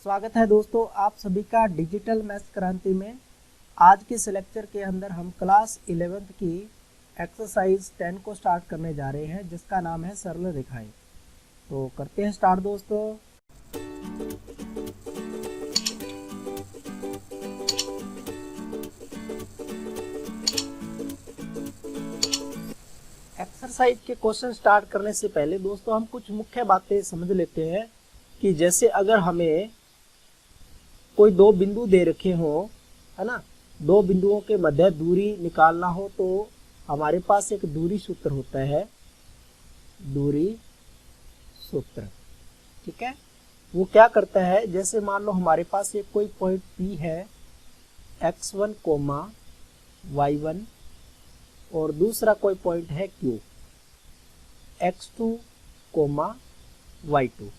स्वागत है दोस्तों आप सभी का डिजिटल मैथ्स क्रांति में। आज के इस लेक्चर के अंदर हम क्लास 11th की एक्सरसाइज 10 को स्टार्ट करने जा रहे हैं, जिसका नाम है सरल रेखाएं। तो करते हैं स्टार्ट दोस्तों। एक्सरसाइज के क्वेश्चन स्टार्ट करने से पहले दोस्तों हम कुछ मुख्य बातें समझ लेते हैं कि जैसे अगर हमें कोई दो बिंदु दे रखे हो, है ना, दो बिंदुओं के मध्य दूरी निकालना हो तो हमारे पास एक दूरी सूत्र होता है, दूरी सूत्र। ठीक है, वो क्या करता है, जैसे मान लो हमारे पास एक कोई पॉइंट P है x1, y1 और दूसरा कोई पॉइंट है Q x2, y2।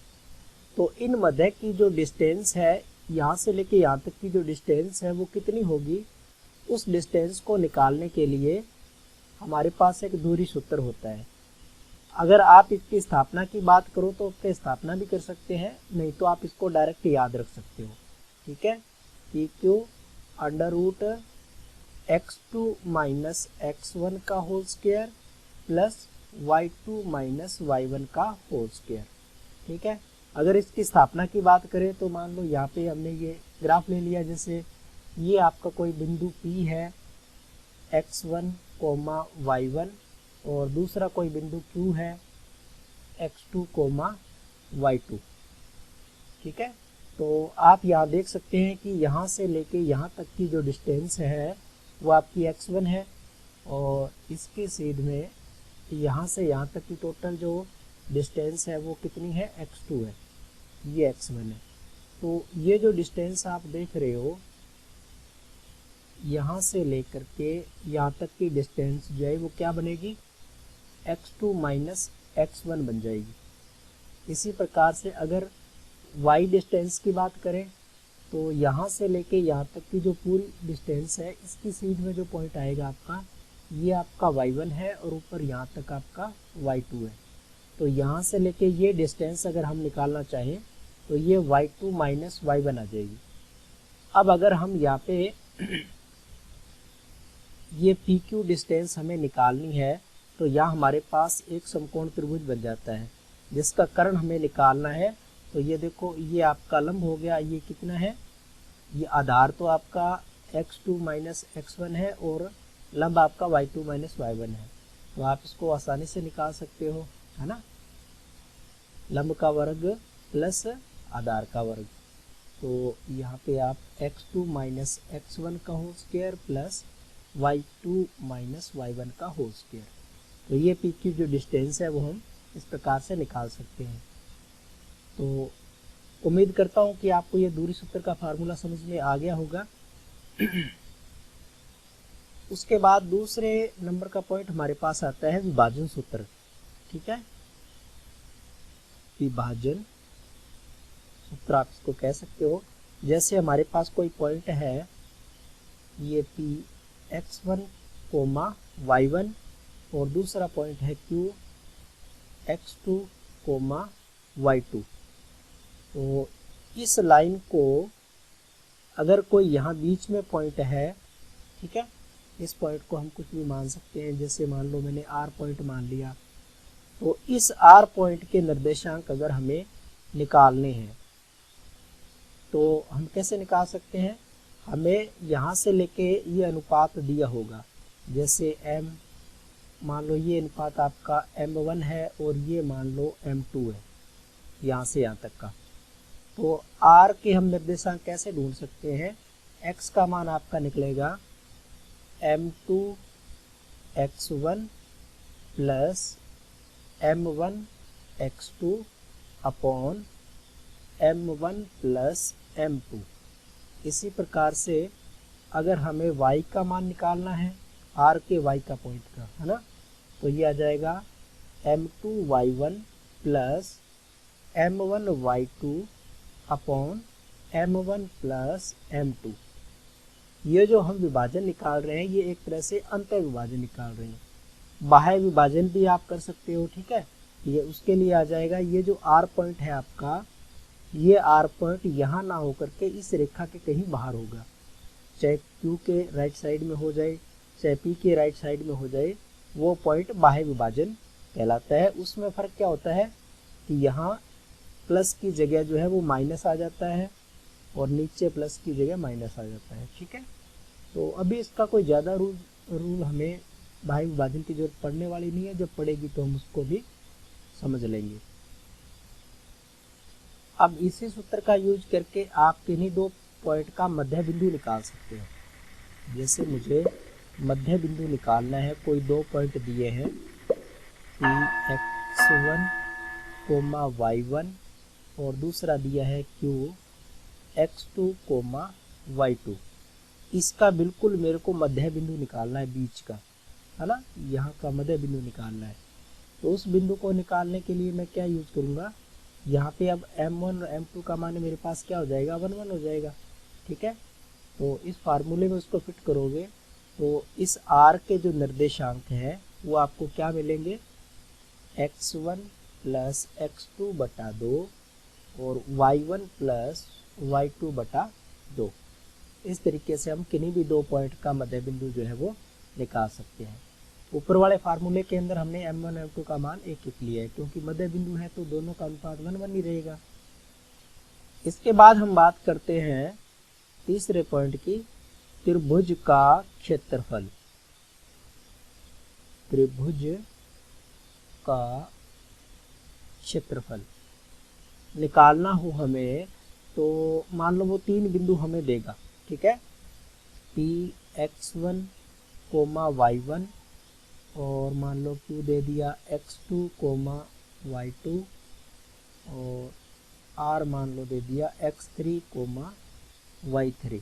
तो इन मध्य की जो डिस्टेंस है, यहाँ से लेके यहाँ तक की जो डिस्टेंस है वो कितनी होगी, उस डिस्टेंस को निकालने के लिए हमारे पास एक दूरी सूत्र होता है। अगर आप इसकी स्थापना की बात करो तो उसकी स्थापना भी कर सकते हैं, नहीं तो आप इसको डायरेक्ट याद रख सकते हो। ठीक है, कि Q under root x2 minus x1 का whole square plus y2 minus y1 का होल स्क्वायर। ठीक है, अगर इसकी स्थापना की बात करें तो मान लो यहाँ पे हमने ये ग्राफ ले लिया, जैसे ये आपका कोई बिंदु P है x1, y1 और दूसरा कोई बिंदु Q है x2, y2। ठीक है, तो आप यहाँ देख सकते हैं कि यहाँ से लेके यहाँ तक की जो डिस्टेंस है वो आपकी x1 है और इसके सीध में यहाँ से यहाँ तक की टोटल जो डिस्टेंस है वो कितनी है, x2 है, ये x1 है। तो ये जो डिस्टेंस आप देख रहे हो यहाँ से लेकर के यहाँ तक की डिस्टेंस जो है वो क्या बनेगी, x2 माइनस x1 बन जाएगी। इसी प्रकार से अगर y डिस्टेंस की बात करें तो यहाँ से लेके यहाँ तक की जो पूरी डिस्टेंस है, इसकी सीध में जो पॉइंट आएगा आपका, ये आपका y1 है और ऊपर यहाँ तक आपका y2 है। तो यहाँ से लेके ये डिस्टेंस अगर हम निकालना चाहें तो ये y2 माइनस y1 आ जाएगी। अब अगर हम यहाँ पे ये PQ डिस्टेंस हमें निकालनी है तो यहाँ हमारे पास एक समकोण त्रिभुज बन जाता है जिसका कर्ण हमें निकालना है। तो ये देखो, ये आपका लंब हो गया, ये कितना है, ये आधार तो आपका x2 माइनस x1 है और लंब आपका y2 माइनस y1 है। तो आप इसको आसानी से निकाल सकते हो, है ना, लंब का वर्ग प्लस आधार का वर्ग। तो यहाँ पे आप x2 माइनस x1 का whole square plus y2 minus y1 का होल स्क्वायर। तो ये पी की जो डिस्टेंस है वो हम इस प्रकार से निकाल सकते हैं। तो उम्मीद करता हूँ कि आपको ये दूरी सूत्र का फार्मूला समझ में आ गया होगा। उसके बाद दूसरे नंबर का पॉइंट हमारे पास आता है विभाजन सूत्र। ठीक है, विभाजन सूत्र आप इसको कह सकते हो। जैसे हमारे पास कोई पॉइंट है, ये P x1, y1 और दूसरा पॉइंट है Q x2, y2। तो इस लाइन को अगर कोई यहाँ बीच में पॉइंट है, ठीक है, इस पॉइंट को हम कुछ भी मान सकते हैं, जैसे मान लो मैंने R पॉइंट मान लिया। तो इस R पॉइंट के निर्देशांक अगर हमें निकालने हैं तो हम कैसे निकाल सकते हैं, हमें यहाँ से लेके ये अनुपात दिया होगा, जैसे m, मान लो ये अनुपात आपका m1 है और ये मान लो m2 है, यहाँ से यहाँ तक का। तो R के हम निर्देशांक कैसे ढूंढ सकते हैं, x का मान आपका निकलेगा m2 x1 plus m1 x2 upon m1 plus m2। इसी प्रकार से अगर हमें y का मान निकालना है, R के y का पॉइंट का, है ना, तो ये आ जाएगा m2 y1 plus m1 y2 upon m1 plus m2। ये जो हम विभाजन निकाल रहे हैं ये एक तरह से अंतर विभाजन निकाल रहे हैं। बाह्य विभाजन भी आप कर सकते हो। ठीक है, ये उसके लिए आ जाएगा, ये जो R पॉइंट है आपका, ये आर पॉइंट यहाँ ना होकर के इस रेखा के कहीं बाहर होगा, चाहे क्यू के राइट साइड में हो जाए चाहे पी के राइट साइड में हो जाए, वो पॉइंट बाह्य विभाजन कहलाता है। उसमें फ़र्क क्या होता है कि यहाँ प्लस की जगह जो है वो माइनस आ जाता है और नीचे प्लस की जगह माइनस आ जाता है। ठीक है, तो अभी इसका कोई ज़्यादा रूल हमें बाह्य विभाजन की जरूरत पड़ने वाली नहीं है, जब पड़ेगी तो हम उसको भी समझ लेंगे। अब इसी सूत्र का यूज करके आप किन्हीं दो पॉइंट का मध्य बिंदु निकाल सकते हो। जैसे मुझे मध्य बिंदु निकालना है, कोई दो पॉइंट दिए हैं x1, y1 और दूसरा दिया है q x2, y2। इसका बिल्कुल मेरे को मध्य बिंदु निकालना है, बीच का, है ना, यहाँ का मध्य बिंदु निकालना है। तो उस बिंदु को निकालने के लिए मैं क्या यूज करूँगा, यहाँ पे अब m1 और m2 का मान मेरे पास क्या हो जाएगा, 1 1 हो जाएगा। ठीक है, तो इस फार्मूले में उसको फिट करोगे तो इस r के जो निर्देशांक हैं वो आपको क्या मिलेंगे, x1 प्लस x2 बटा 2 और y1 प्लस y2 बटा 2। इस तरीके से हम किन्हीं भी दो पॉइंट का मध्य बिंदु जो है वो निकाल सकते हैं। ऊपर वाले फार्मूले के अंदर हमने m1 m2 का मान एक एक लिया है, क्योंकि मध्य बिंदु है तो दोनों का अनुपात 1 1 ही रहेगा। इसके बाद हम बात करते हैं तीसरे पॉइंट की, त्रिभुज का क्षेत्रफल। त्रिभुज का क्षेत्रफल निकालना हो हमें तो मान लो वो तीन बिंदु हमें देगा। ठीक है, Px1, y1 और मान लो Q दे दिया x2, y2 और R मान लो दे दिया x3, y3।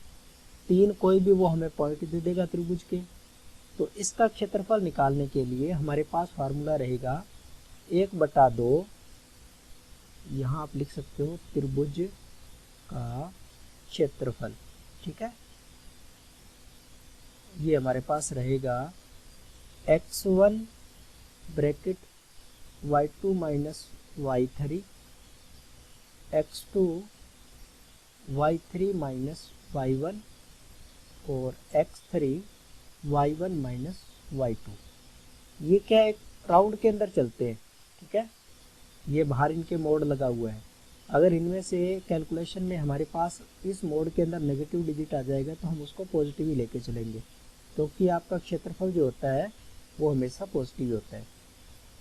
तीन कोई भी वो हमें पॉइंट दे देगा त्रिभुज के। तो इसका क्षेत्रफल निकालने के लिए हमारे पास फार्मूला रहेगा 1/2, यहाँ आप लिख सकते हो त्रिभुज का क्षेत्रफल। ठीक है, ये हमारे पास रहेगा x1 bracket y2 minus y3, x2 y3 minus y1 और x3 y1 माइनस y2। ये क्या एक राउंड के अंदर चलते हैं। ठीक है, ये बाहर इनके मोड लगा हुआ है। अगर इनमें से कैलकुलेशन में हमारे पास इस मोड के अंदर नेगेटिव डिजिट आ जाएगा तो हम उसको पॉजिटिव ही लेके चलेंगे, क्योंकि आपका क्षेत्रफल जो होता है वो हमेशा पॉजिटिव होता है।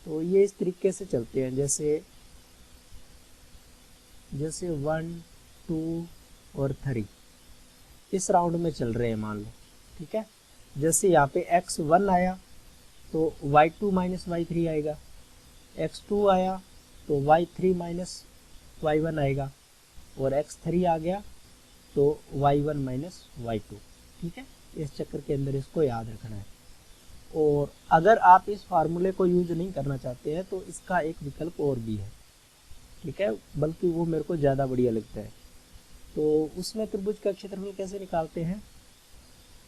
तो ये इस तरीके से चलते हैं, जैसे 1 2 और 3 इस राउंड में चल रहे हैं मान लो। ठीक है, जैसे यहाँ पे x1 आया तो y2 माइनस y3 आएगा, x2 आया तो y3 माइनस y1 आएगा और x3 आ गया तो y1 माइनस y2। ठीक है, इस चक्कर के अंदर इसको याद रखना है। और अगर आप इस फार्मूले को यूज नहीं करना चाहते हैं तो इसका एक विकल्प और भी है। ठीक है, बल्कि वो मेरे को ज़्यादा बढ़िया लगता है। तो उसमें त्रिभुज का क्षेत्रफल कैसे निकालते हैं,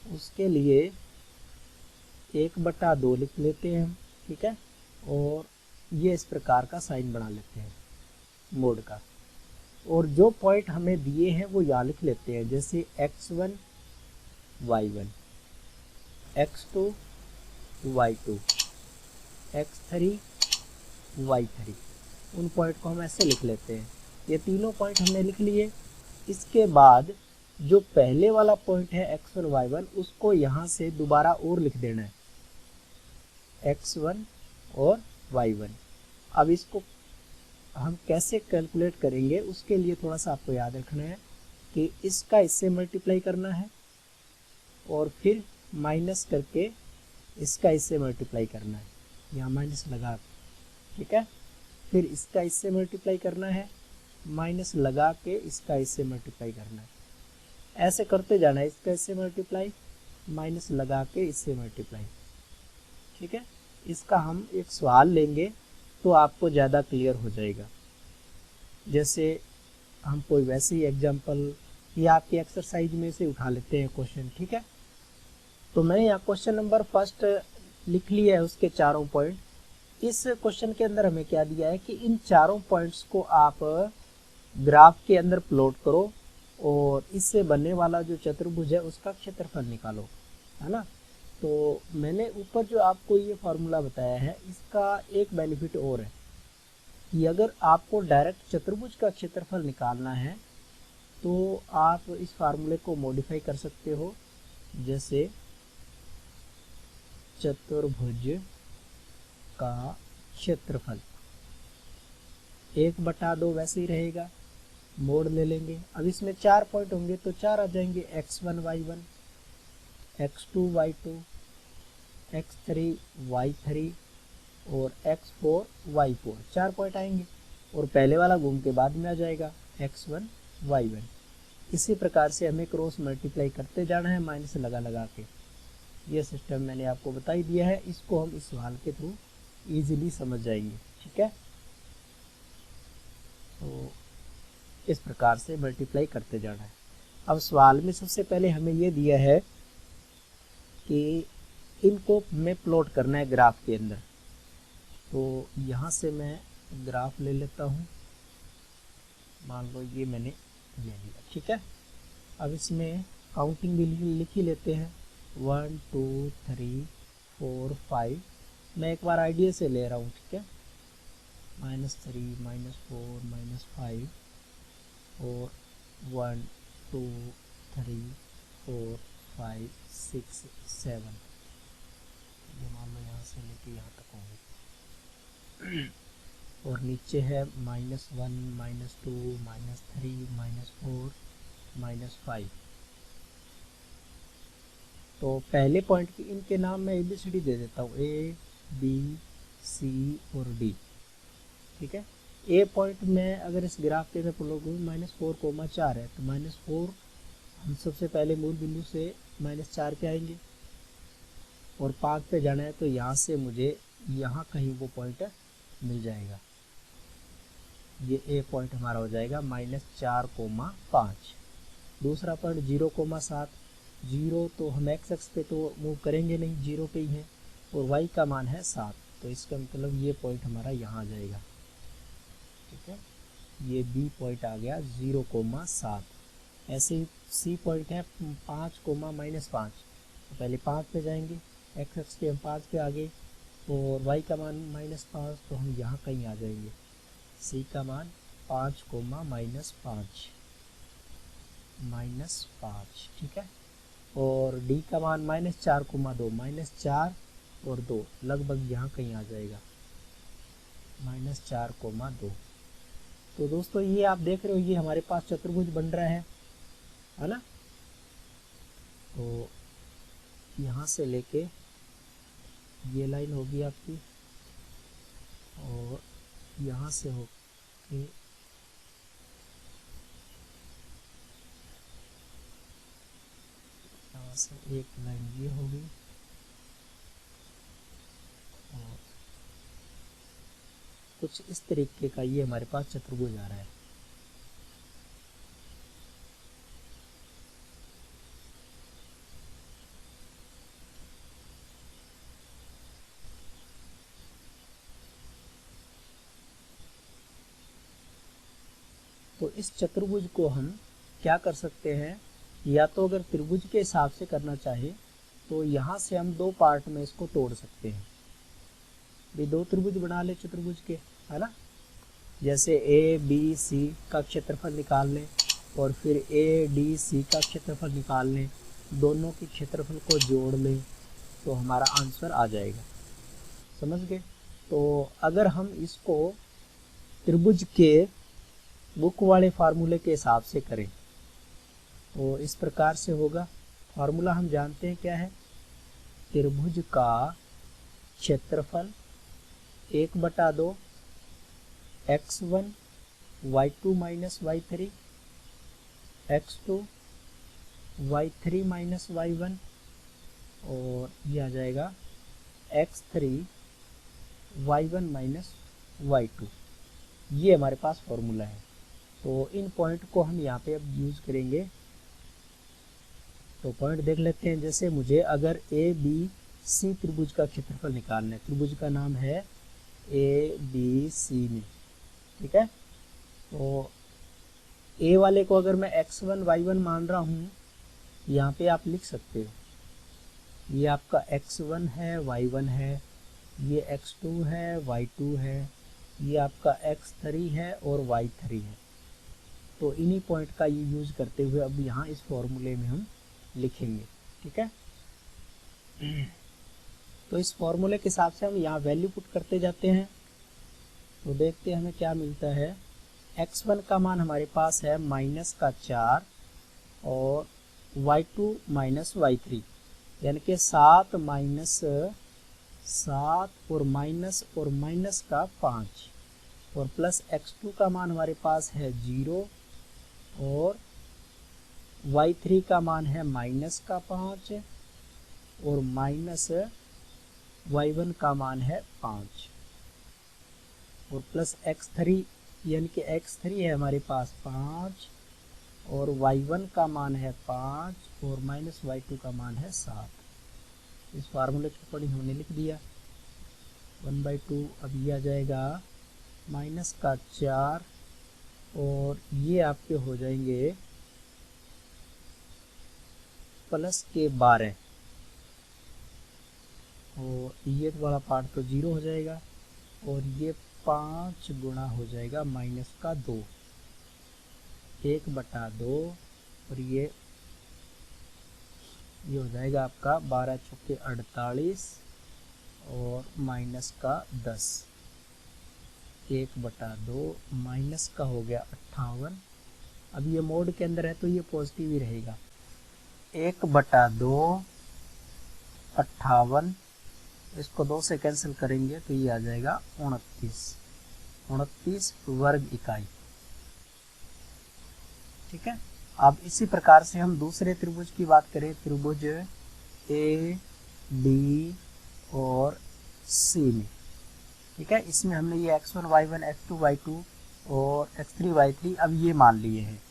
उसके लिए 1/2 लिख लेते हैं हम। ठीक है, और ये इस प्रकार का साइन बना लेते हैं मोड का, और जो पॉइंट हमें दिए हैं वो यहाँ लिख लेते हैं, जैसे x1 y1, x2 y2, x3 y3। उन पॉइंट को हम ऐसे लिख लेते हैं। ये तीनों पॉइंट हमने लिख लिए। इसके बाद जो पहले वाला पॉइंट है x1 y1 उसको यहाँ से दोबारा और लिख देना है, x1 और y1। अब इसको हम कैसे कैलकुलेट करेंगे उसके लिए थोड़ा सा आपको याद रखना है कि इसका इससे मल्टीप्लाई करना है और फिर माइनस करके इसका इससे मल्टीप्लाई करना है, यहाँ माइनस लगा के। ठीक है, फिर इसका इससे मल्टीप्लाई करना है, माइनस लगा के इसका इससे मल्टीप्लाई करना है। ऐसे करते जाना है, इसका इससे मल्टीप्लाई, माइनस लगा के इससे मल्टीप्लाई। ठीक है, इसका हम एक सवाल लेंगे तो आपको ज़्यादा क्लियर हो जाएगा। जैसे हम कोई वैसे ही एग्जाम्पल या आपकी एक्सरसाइज में से उठा लेते हैं क्वेश्चन। ठीक है, तो मैंने यहाँ क्वेश्चन नंबर फर्स्ट लिख लिया है, उसके चारों पॉइंट। इस क्वेश्चन के अंदर हमें क्या दिया है कि इन चारों पॉइंट्स को आप ग्राफ के अंदर प्लॉट करो और इससे बनने वाला जो चतुर्भुज है उसका क्षेत्रफल निकालो, है ना। तो मैंने ऊपर जो आपको ये फार्मूला बताया है इसका एक बेनिफिट और है कि अगर आपको डायरेक्ट चतुर्भुज का क्षेत्रफल निकालना है तो आप इस फार्मूले को मॉडिफाई कर सकते हो। जैसे चतुर्भुज का क्षेत्रफल 1/2 वैसे ही रहेगा, मोड ले लेंगे। अब इसमें 4 पॉइंट होंगे तो 4 आ जाएंगे, x1 y1, x2 y2, x3 y3 और x4 y4, 4 पॉइंट आएंगे और पहले वाला घूम के बाद में आ जाएगा x1 y1। इसी प्रकार से हमें क्रॉस मल्टीप्लाई करते जाना है माइनस लगा लगा के। ये सिस्टम मैंने आपको बता ही दिया है, इसको हम इस सवाल के थ्रू इजीली समझ जाएंगे, ठीक है। तो इस प्रकार से मल्टीप्लाई करते जाना है। अब सवाल में सबसे पहले हमें ये दिया है कि इनको हमें प्लॉट करना है ग्राफ के अंदर। तो यहाँ से मैं ग्राफ ले लेता हूँ, मान लो ये मैंने ले लिया, ठीक है। अब इसमें काउंटिंग भी लिख ही लेते हैं, 1 2 3 4 5। मैं एक बार आइडिया से ले रहा हूँ, ठीक है। -3 -4 -5 और 1 2 3 4 5 6 7, ये मान लो यहाँ से लेके यहाँ तक होंगे। और नीचे है -1 -2 -3 -4 -5। तो पहले पॉइंट की इनके नाम मैं ABCD दे देता हूँ, A B C और D, ठीक है। ए पॉइंट में अगर इस ग्राफ के मैं प्लॉट करूँ -4,4 है तो -4 हम सबसे पहले मूल बिंदु से -4 पे आएंगे और 5 पे जाना है तो यहाँ से मुझे यहाँ कहीं वो पॉइंट मिल जाएगा। ये ए पॉइंट हमारा हो जाएगा -4,5। दूसरा पॉइंट 0,7, 0 तो हम एक्स एक्स पे तो मूव करेंगे नहीं, 0 पे ही है और वाई का मान है 7, तो इसका मतलब ये पॉइंट हमारा यहाँ आ जाएगा, ठीक है। ये बी पॉइंट आ गया 0,7। ऐसे ही सी पॉइंट है 5, -5, तो पहले 5 पे जाएंगे, एक्स एक्स पे हम 5 पे आ गए और वाई का मान -5, तो हम यहाँ कहीं आ जाएंगे। सी का मान 5, -5, ठीक है। और डी का मान -4,2, -4 और 2 लगभग यहाँ कहीं आ जाएगा, -4,2। तो दोस्तों ये आप देख रहे हो ये हमारे पास चतुर्भुज बन रहा है ना। तो यहाँ से लेके ये लाइन होगी आपकी और यहाँ से होके यहाँ से एक लाइन ये होगी और कुछ इस तरीके का ये हमारे पास चतुर्भुज आ रहा है। तो इस चतुर्भुज को हम क्या कर सकते हैं, या तो अगर त्रिभुज के हिसाब से करना चाहे तो यहाँ से हम 2 पार्ट में इसको तोड़ सकते हैं। भी 2 त्रिभुज बना ले चतुर्भुज के, है ना। जैसे ABC का क्षेत्रफल निकाल लें और फिर ADC का क्षेत्रफल निकाल लें, दोनों के क्षेत्रफल को जोड़ लें तो हमारा आंसर आ जाएगा, समझ गए। तो अगर हम इसको त्रिभुज के बुक वाले फार्मूले के हिसाब से करें तो इस प्रकार से होगा। फार्मूला हम जानते हैं क्या है, त्रिभुज का क्षेत्रफल 1/2 x1 y2 - y3 x2 y3 - y1 और ये आ जाएगा x3 y1 - y2। ये हमारे पास फॉर्मूला है। तो इन पॉइंट को हम यहाँ पे अब यूज़ करेंगे। तो पॉइंट देख लेते हैं। जैसे मुझे अगर ABC त्रिभुज का क्षेत्रफल निकालना है, त्रिभुज का नाम है ABC में, ठीक है। तो ए वाले को अगर मैं x1 y1 मान रहा हूँ, यहाँ पे आप लिख सकते हो, ये आपका x1 है, y1 है, ये x2 है, y2 है, ये आपका x3 है और y3 है। तो इन्हीं पॉइंट का ये यूज करते हुए अब यहाँ इस फॉर्मूले में हम लिखेंगे। ठीक है, तो इस फॉर्मूले के हिसाब से हम यहाँ वैल्यू पुट करते जाते हैं। तो देखते हैं हमें क्या मिलता है। x1 का मान हमारे पास है -4 और y2 माइनस y3 यानी कि 7 और माइनस का 5 और प्लस x2 का मान हमारे पास है 0 और y3 का मान है -5 और माइनस y1 का मान है 5 और प्लस x3 यानी कि x3 है हमारे पास 5 और y1 का मान है 5 और माइनस y2 का मान है 7। इस फार्मूले को पढ़ी हमने लिख दिया 1/2। अब ये आ जाएगा -4 और ये आपके हो जाएंगे +12 और ये वाला पार्ट तो 0 हो जाएगा और ये 5 गुणा हो जाएगा -2 1/2 और ये हो जाएगा आपका 12 चौके 48 और -10 1/2 माइनस का हो गया 58। अब ये मोड के अंदर है तो ये पॉजिटिव ही रहेगा 1/2 58, इसको 2 से कैंसिल करेंगे तो ये आ जाएगा 29 वर्ग इकाई। ठीक है, अब इसी प्रकार से हम दूसरे त्रिभुज की बात करें, त्रिभुज ए डी और सी में। ठीक है, इसमें हमने ये x1 y1 x2 y2 और x3 y3 अब ये मान लिए हैं।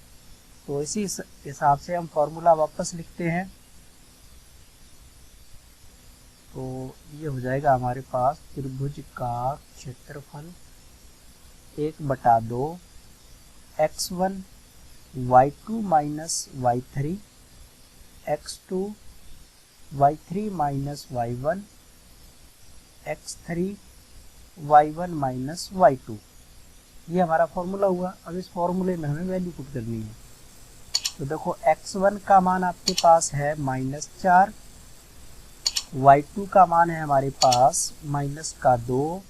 तो इसी हिसाब से हम फॉर्मूला वापस लिखते हैं। तो ये हो जाएगा हमारे पास त्रिभुज का क्षेत्रफल 1/2 x1 y2 minus y3 x2 y3 minus y1 x3 y1 minus y2। ये हमारा फॉर्मूला हुआ। अब इस फॉर्मूले में हमें वैल्यू पुट करनी है। तो देखो x1 का मान आपके पास है -4, y2 का मान है हमारे पास -2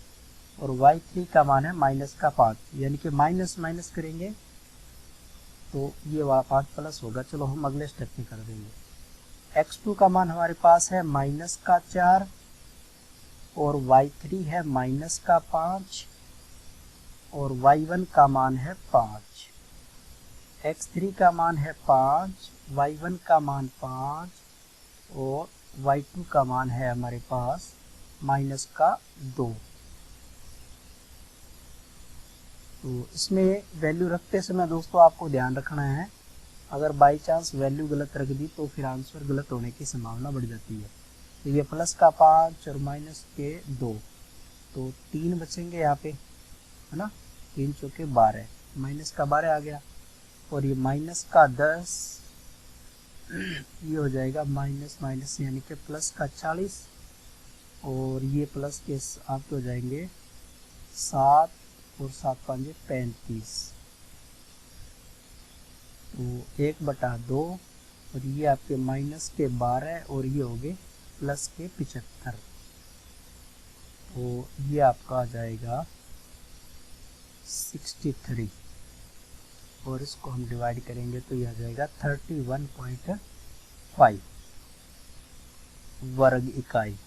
और y3 का मान है -5, यानी कि माइनस करेंगे तो ये वाला 5 प्लस होगा। चलो हम अगले स्टेप में कर देंगे। x2 का मान हमारे पास है -4 और y3 है -5 और y1 का मान है 5। x3 का मान है 5, y1 का मान 5 और y2 का मान है हमारे पास -2। तो इसमें वैल्यू रखते समय दोस्तों आपको ध्यान रखना है, अगर बाई चांस वैल्यू गलत रख दी तो फिर आंसर गलत होने की संभावना बढ़ जाती है। तो ये प्लस का 5 और माइनस के 2, तो 3 बचेंगे यहाँ पे, है ना। 3 चौके 12, माइनस का 12 आ गया और ये माइनस का 10, ये हो जाएगा माइनस यानी कि प्लस का 40 और ये प्लस के आपके हो जाएंगे 7 और 7 5 35। तो 1/2 और ये आपके माइनस के 12 और ये हो गए प्लस के 75। तो ये आपका आ जाएगा 63 और इसको हम डिवाइड करेंगे तो ये आ जाएगा 31.5 वर्ग इकाई।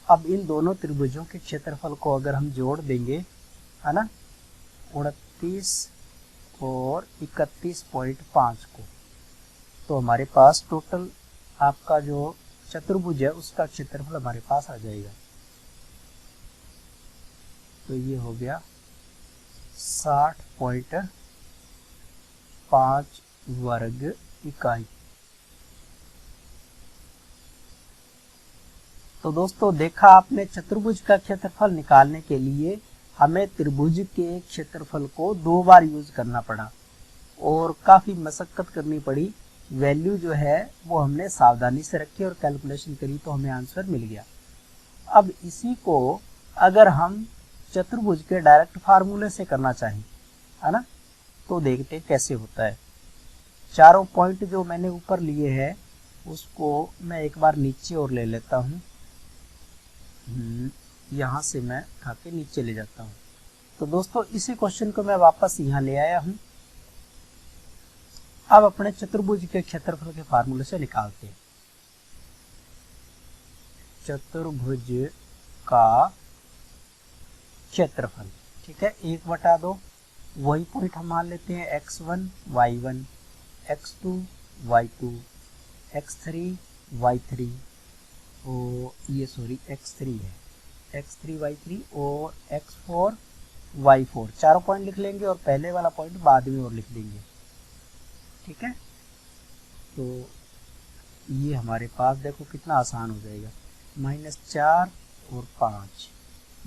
अब इन दोनों त्रिभुजों के क्षेत्रफल को अगर हम जोड़ देंगे, है ना, 29 और 31.5 को, तो हमारे पास टोटल आपका जो चतुर्भुज है उसका क्षेत्रफल हमारे पास आ जाएगा। तो ये हो गया 60.5 वर्ग इकाई। तो दोस्तों देखा आपने, चतुर्भुज का क्षेत्रफल निकालने के लिए हमें त्रिभुज के क्षेत्रफल को 2 बार यूज करना पड़ा और काफ़ी मशक्कत करनी पड़ी। वैल्यू जो है वो हमने सावधानी से रखी और कैलकुलेशन करी तो हमें आंसर मिल गया। अब इसी को अगर हम चतुर्भुज के डायरेक्ट फार्मूले से करना चाहें, है ना, तो देखते कैसे होता है। चारों पॉइंट जो मैंने ऊपर लिए हैं उसको मैं एक बार नीचे और ले लेता हूँ। यहाँ से मैं उठा के नीचे ले जाता हूँ। तो दोस्तों इसी क्वेश्चन को मैं वापस यहाँ ले आया हूँ। अब अपने चतुर्भुज के क्षेत्रफल के फार्मूले से निकालते हैं। चतुर्भुज का क्षेत्रफल, ठीक है, 1/2। वही पॉइंट हम मान लेते हैं x1 y1, x2 y2, x3 y3 और ये सॉरी x3 है, x3 y3 और x4 y4। चारों पॉइंट लिख लेंगे और पहले वाला पॉइंट बाद में और लिख देंगे, ठीक है। तो ये हमारे पास देखो कितना आसान हो जाएगा। -4 और 5,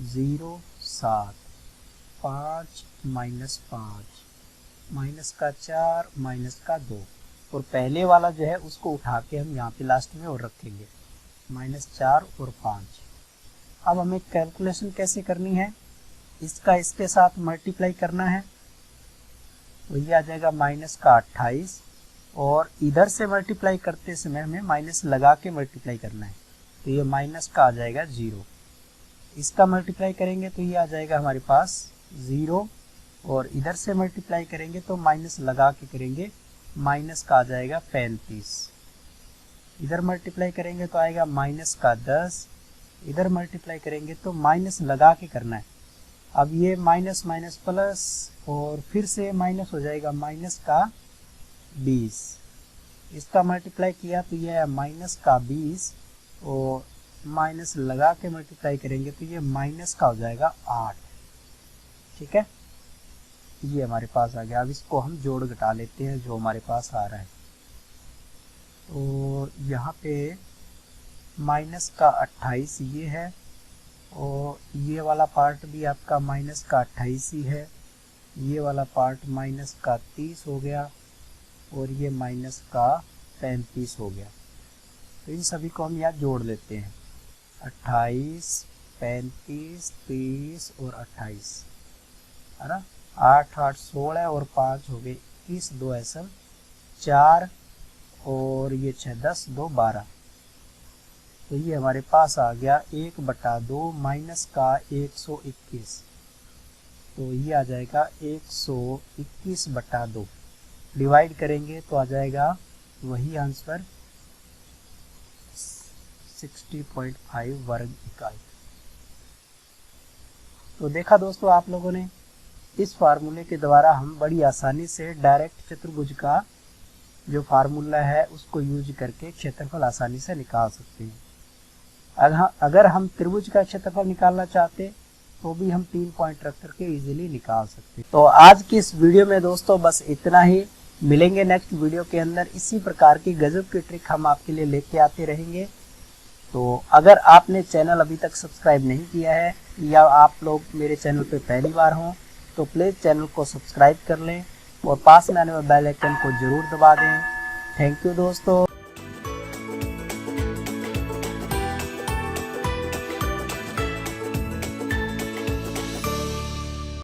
0 7, 5 -5, -4 -2 और पहले वाला जो है उसको उठा के हम यहाँ पे लास्ट में और रखेंगे, -4 और 5। अब हमें कैलकुलेशन कैसे करनी है, इसका इसके साथ मल्टीप्लाई करना है, तो ये आ जाएगा -28 और इधर से मल्टीप्लाई करते समय हमें माइनस लगा के मल्टीप्लाई करना है, तो ये माइनस का आ जाएगा 0। इसका मल्टीप्लाई करेंगे तो ये आ जाएगा हमारे पास 0 और इधर से मल्टीप्लाई करेंगे तो माइनस लगा के करेंगे, माइनस का आ जाएगा 35। इधर मल्टीप्लाई करेंगे तो आएगा माइनस का 10, इधर मल्टीप्लाई करेंगे तो माइनस लगा के करना है। अब ये माइनस माइनस प्लस और फिर से माइनस हो जाएगा माइनस का 20। इसका मल्टीप्लाई किया तो ये है माइनस का 20 और माइनस लगा के मल्टीप्लाई करेंगे तो ये माइनस का हो जाएगा 8, ठीक है। ये हमारे पास आ गया। अब इसको हम जोड़ घटा लेते हैं जो हमारे पास आ रहा है। तो यहाँ पे माइनस का 28 ये है और ये वाला पार्ट भी आपका माइनस का 28 ही है, ये वाला पार्ट माइनस का 30 हो गया और ये माइनस का 35 हो गया। तो इन सभी को हम यहाँ जोड़ लेते हैं, 28, 35, 30 और 28, है ना। 8 8 16 और 5 हो गए 21, 2 ऐसा 4 और ये 6 10 2 12। तो ये हमारे पास आ गया 1/2 माइनस का 121, तो ये आ जाएगा 121/2। डिवाइड करेंगे तो आ जाएगा वही आंसर 60.5 वर्ग इकाई। तो देखा दोस्तों आप लोगों ने, इस फार्मूले के द्वारा हम बड़ी आसानी से डायरेक्ट चतुर्भुज का जो फार्मूला है उसको यूज करके क्षेत्रफल आसानी से निकाल सकते हैं। अगर हम त्रिभुज का क्षेत्रफल निकालना चाहते तो भी हम 3 पॉइंट रख करके इजीली निकाल सकते हैं। तो आज की इस वीडियो में दोस्तों बस इतना ही। मिलेंगे नेक्स्ट वीडियो के अंदर। इसी प्रकार की गजब की ट्रिक हम आपके लिए लेके आते रहेंगे। तो अगर आपने चैनल अभी तक सब्सक्राइब नहीं किया है या आप लोग मेरे चैनल पे पहली बार हों तो प्लीज़ चैनल को सब्सक्राइब कर लें और पास में आने वाले बेल आइकन को जरूर दबा दें। थैंक यू दोस्तों।